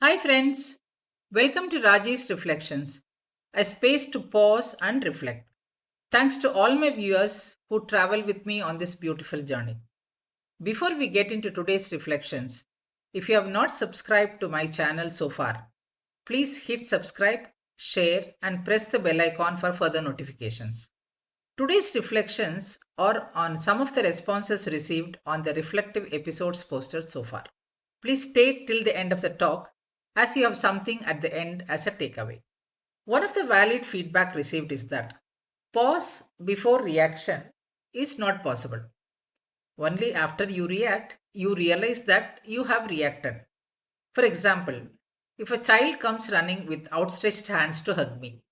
Hi, friends. Welcome to Rajis Reflections, a space to pause and reflect. Thanks to all my viewers who travel with me on this beautiful journey. Before we get into today's reflections, if you have not subscribed to my channel so far, please hit subscribe, share, and press the bell icon for further notifications. Today's reflections are on some of the responses received on the reflective episodes posted so far. Please stay till the end of the talk as you have something at the end as a takeaway. One of the valid feedback received is that pause before reaction is not possible. Only after you react, you realize that you have reacted. For example, if a child comes running with outstretched hands to hug me,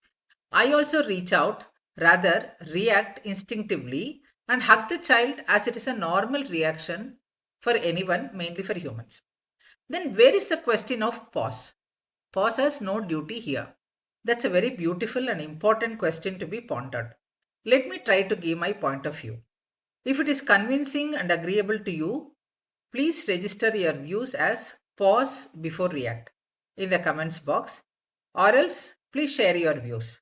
I also reach out, rather react instinctively and hug the child as it is a normal reaction for anyone, mainly for humans. Then where is the question of pause? Pause has no duty here. That's a very beautiful and important question to be pondered. Let me try to give my point of view. If it is convincing and agreeable to you, please register your views as pause before react in the comments box, or else please share your views.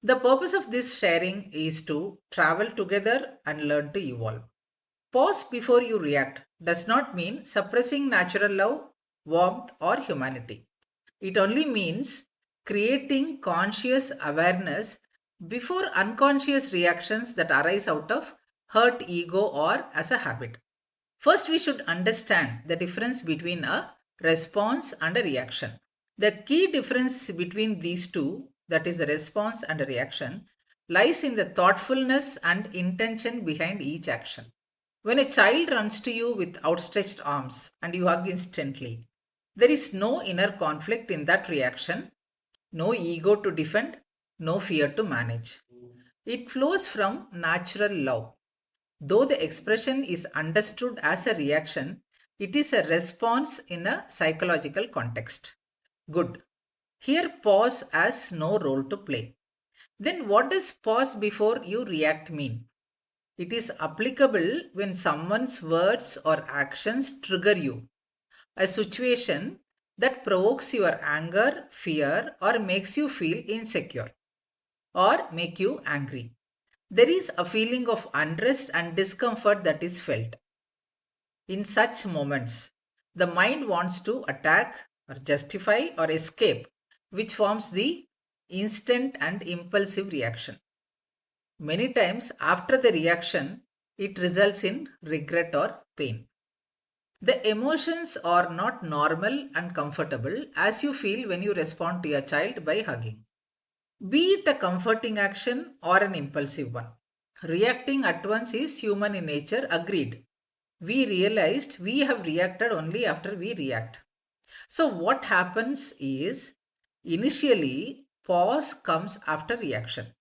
The purpose of this sharing is to travel together and learn to evolve. Pause before you react does not mean suppressing natural love, warmth, or humanity. It only means creating conscious awareness before unconscious reactions that arise out of hurt ego or as a habit. First, we should understand the difference between a response and a reaction. The key difference between these two, that is, the response and a reaction, lies in the thoughtfulness and intention behind each action. When a child runs to you with outstretched arms and you hug instantly, there is no inner conflict in that reaction, no ego to defend, no fear to manage. It flows from natural love. Though the expression is understood as a reaction, it is a response in a psychological context. Good. Here, pause has no role to play. Then, what does pause before you react mean? It is applicable when someone's words or actions trigger you. A situation that provokes your anger, fear, or makes you feel insecure or make you angry. There is a feeling of unrest and discomfort that is felt. In such moments, the mind wants to attack or justify or escape, which forms the instant and impulsive reaction. Many times, after the reaction, it results in regret or pain. The emotions are not normal and comfortable as you feel when you respond to your child by hugging. Be it a comforting action or an impulsive one. Reacting at once is human in nature, agreed. We realized we have reacted only after we react. So, what happens is initially pause comes after reaction.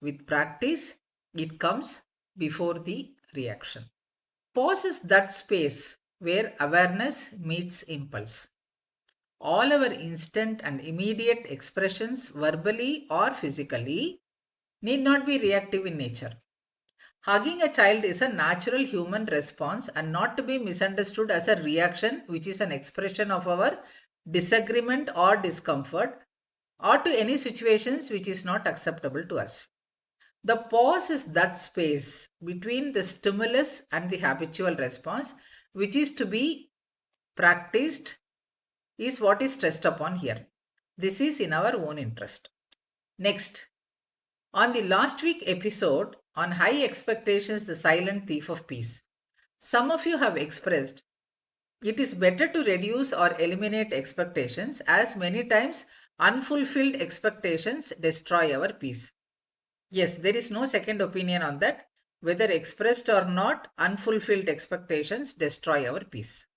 With practice, it comes before the reaction. Pause is that space where awareness meets impulse. All our instant and immediate expressions, verbally or physically, need not be reactive in nature. Hugging a child is a natural human response and not to be misunderstood as a reaction, which is an expression of our disagreement or discomfort, or to any situations which is not acceptable to us. The pause is that space between the stimulus and the habitual response, which is to be practiced, is what is stressed upon here. This is in our own interest. Next, on the last week episode on high expectations, the silent thief of peace, some of you have expressed it is better to reduce or eliminate expectations as many times unfulfilled expectations destroy our peace. Yes, there is no second opinion on that. Whether expressed or not, unfulfilled expectations destroy our peace.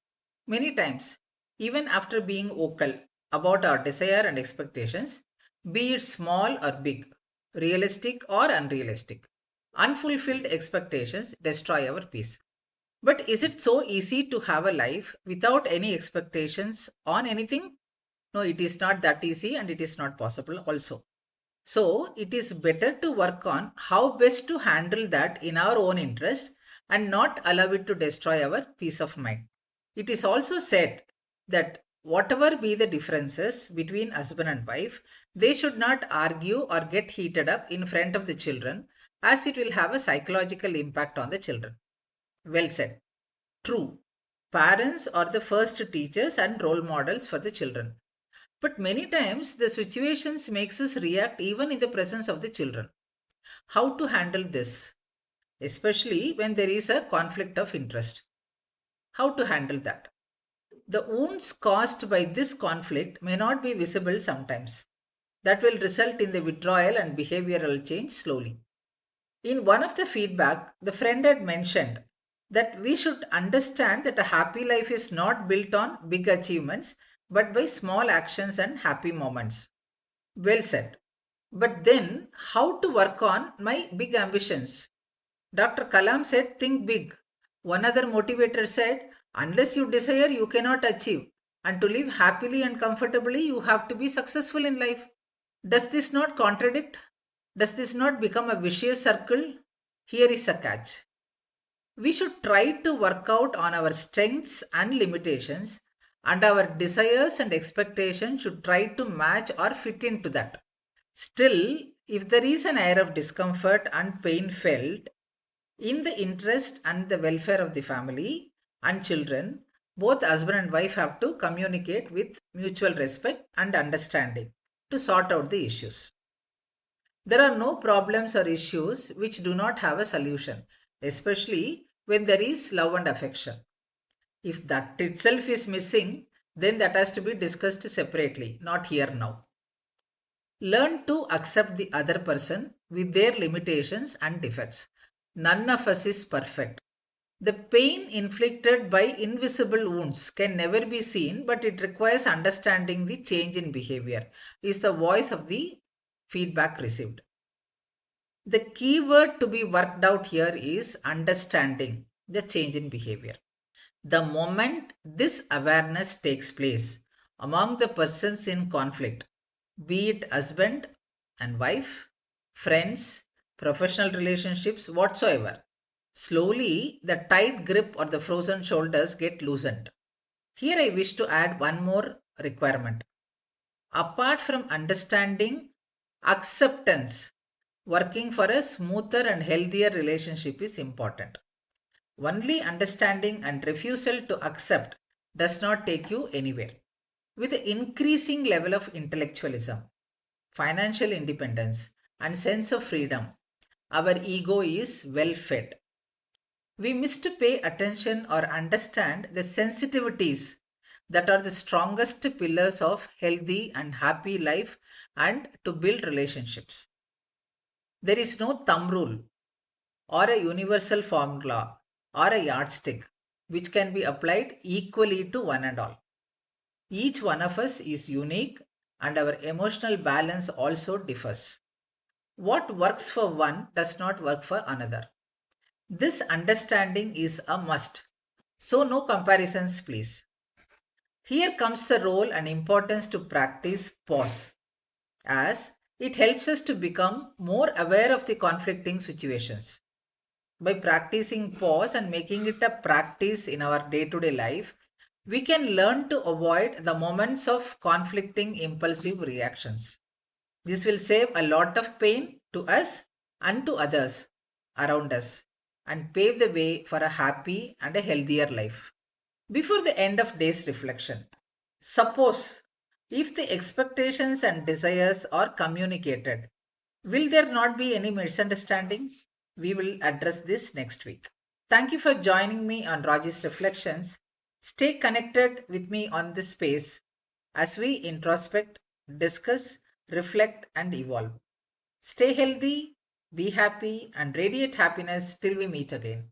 Many times, even after being vocal about our desire and expectations, be it small or big, realistic or unrealistic, unfulfilled expectations destroy our peace. But is it so easy to have a life without any expectations on anything? No, it is not that easy and it is not possible also. So, it is better to work on how best to handle that in our own interest and not allow it to destroy our peace of mind. It is also said that whatever be the differences between husband and wife, they should not argue or get heated up in front of the children, as it will have a psychological impact on the children. Well said. True. Parents are the first teachers and role models for the children. But many times the situations makes us react even in the presence of the children. How to handle this? Especially when there is a conflict of interest. How to handle that? The wounds caused by this conflict may not be visible sometimes. That will result in the withdrawal and behavioral change slowly. In one of the feedback, the friend had mentioned that we should understand that a happy life is not built on big achievements but by small actions and happy moments. Well said. But then, how to work on my big ambitions? Dr. Kalam said, think big. One other motivator said, unless you desire, you cannot achieve. And to live happily and comfortably, you have to be successful in life. Does this not contradict? Does this not become a vicious circle? Here is a catch. We should try to work out on our strengths and limitations, and our desires and expectations should try to match or fit into that. Still, if there is an air of discomfort and pain felt, in the interest and the welfare of the family and children, both husband and wife have to communicate with mutual respect and understanding to sort out the issues. There are no problems or issues which do not have a solution, especially when there is love and affection. If that itself is missing, then that has to be discussed separately, not here now. Learn to accept the other person with their limitations and defects. None of us is perfect. The pain inflicted by invisible wounds can never be seen, but it requires understanding the change in behavior, is the voice of the feedback received. The key word to be worked out here is understanding the change in behavior. The moment this awareness takes place among the persons in conflict, be it husband and wife, friends, professional relationships, whatsoever, slowly the tight grip or the frozen shoulders get loosened. Here I wish to add one more requirement. Apart from understanding, acceptance, working for a smoother and healthier relationship is important. Only understanding and refusal to accept does not take you anywhere. With the increasing level of intellectualism, financial independence, and sense of freedom, our ego is well fed. We miss to pay attention or understand the sensitivities that are the strongest pillars of healthy and happy life and to build relationships. There is no thumb rule or a universal formula or a yardstick which can be applied equally to one and all. Each one of us is unique and our emotional balance also differs. What works for one does not work for another. This understanding is a must. So, no comparisons, please. Here comes the role and importance to practice pause, as it helps us to become more aware of the conflicting situations. By practicing pause and making it a practice in our day to day life, we can learn to avoid the moments of conflicting impulsive reactions. This will save a lot of pain to us and to others around us and pave the way for a happy and a healthier life. Before the end of day's reflection, suppose if the expectations and desires are communicated, will there not be any misunderstanding? We will address this next week. Thank you for joining me on Rajis Reflections. Stay connected with me on this space as we introspect, discuss, reflect, and evolve. Stay healthy, be happy, and radiate happiness till we meet again.